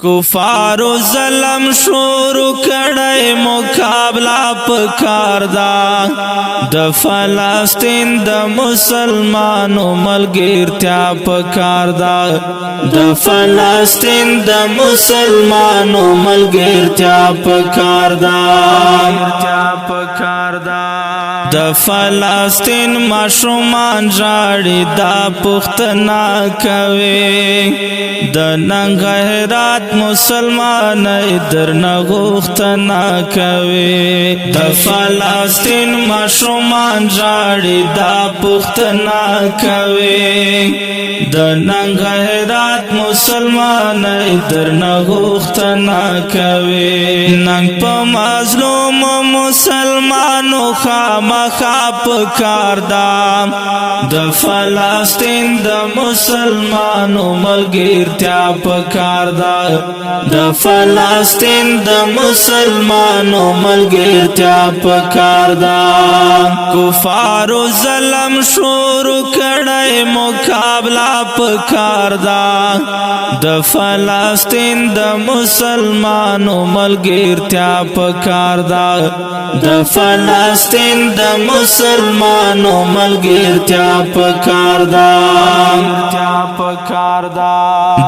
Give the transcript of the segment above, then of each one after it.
کفارو ظلم شروع کړی مقابله پکار دا د فلسطین د مسلمانو ملګرتیا پکار دا د فلسطین د مسلمانو ملګرتیا پکار دا د فلسطین ماشومان ژاړي دا پوښتنه کوي د ننګرهار مسلمان درنه غوښتنه کوي د فلسطین ماشومان ژاړي دا پوښتنه کوي د ننګرهار مسلمان درنه غوښتنه کوي ننګ په مظلوم مسلمانو خامخا پکار دا د فلسطین د مسلمانو ملګرتیا پکار دا د فلسطین د مسلمانو ملګرتیا پکار دا کفارو ظلم شروع کړی مقابله پکار دا د فلسطین د مسلمانو ملګرتیا پکار دا د فلسطین د مسلمانو ملګرتیا پکار دا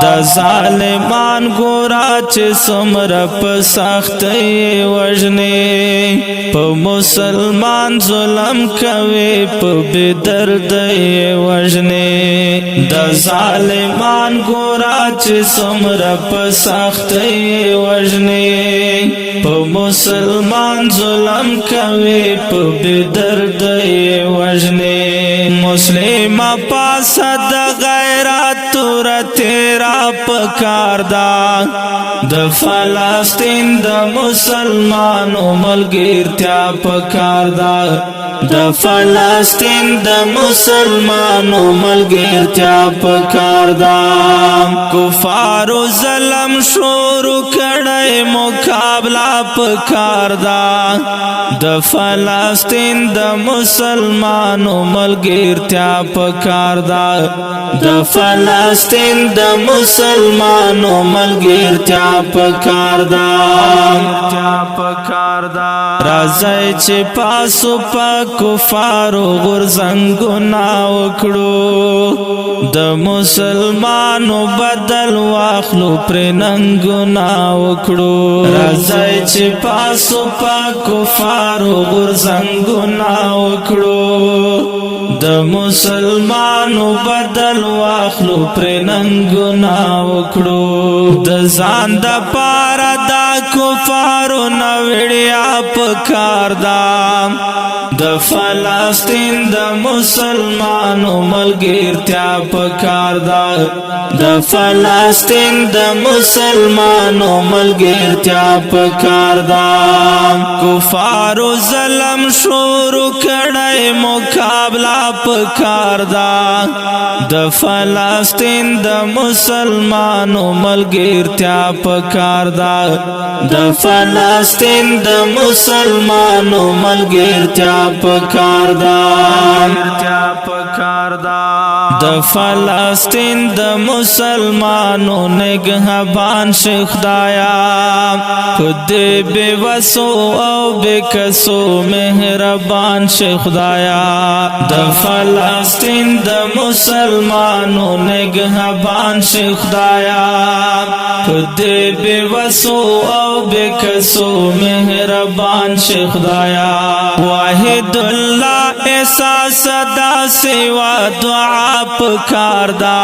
د ظالمان ګورا چې څومره په سختۍ وژني په مسلمان ظلم کوي په بې دردۍ وژني د ظالمان ګورا چې څومره په سختۍ وژني په مسلمان ظلم کوي په بې دردۍ وژني مسلم پاسه د غیرت تور تیرا پکار دا د فلسطین د مسلمانو ملګرتیا پکار دا د فلسطین د مسلمانو ملګرتیا پکار دا کفارو ظلم شروع کړی مقابله پکار دا د فلسطین د مسلمانو ملګرتیا پکار دا د فلسطین د مسلمانو ملګرتیا پکار دا راځي چې پاسو په کفارو غورځنګونه وکړو د مسلمانو بدل واخلو پرې ننګونه وکړو راځي چې پاسو په کفارو غورځنګونه وکړو د مسلمانو بدل واخلو پرې ننګونه وکړو د ځان د پاره دا کفارو نوړیا پکار دا د فلسطین د مسلمانو ملګرتیا پکار دا د فلسطین د مسلمانو ملګرتیا پکار دا کفارو ظلم شروع کړی مقابله پکار دا د فلسطین د مسلمانو ملګرتیا پکار دا د فلسطین د مسلمانو ملګرتیا پکار دا د فلسطین د مسلمانو نگهبان شیخ خدایا خود بے وسو او بے کسو مہربان شیخ خدایا د فلسطین د مسلمانو نگهبان شیخ خدایا خود بے وسو او بے کسو مہربان شیخ خدایا واحد اللہ احساس دا سوا دعا پکار دا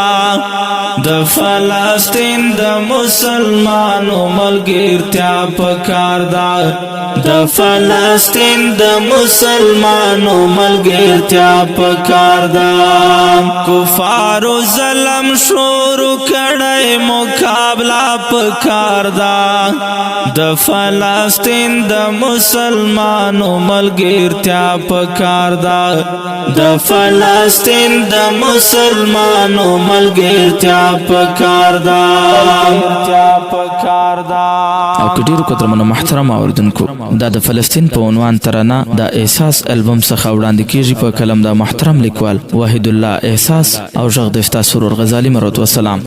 د فلسطین د مسلمانو ملګرتیا پکار دا د فلسطین د مسلمانو ملګرتیا پکار دا کفارو ظلم شروع کړی مقابله پکار دا د فلسطین د مسلمانو ملګرتیا پکار دا د فلسطین د مسلمانو ملګرتیا پکار دا او کډیرو قدرمنو محترم اوردونکو دا د فلسطین په عنوان ترانه د احساس البم څخه وړاندې کیږي په کلم د محترم لیکوال وحید الله احساس او ژغ د سرور غزالی مرحمت والسلام.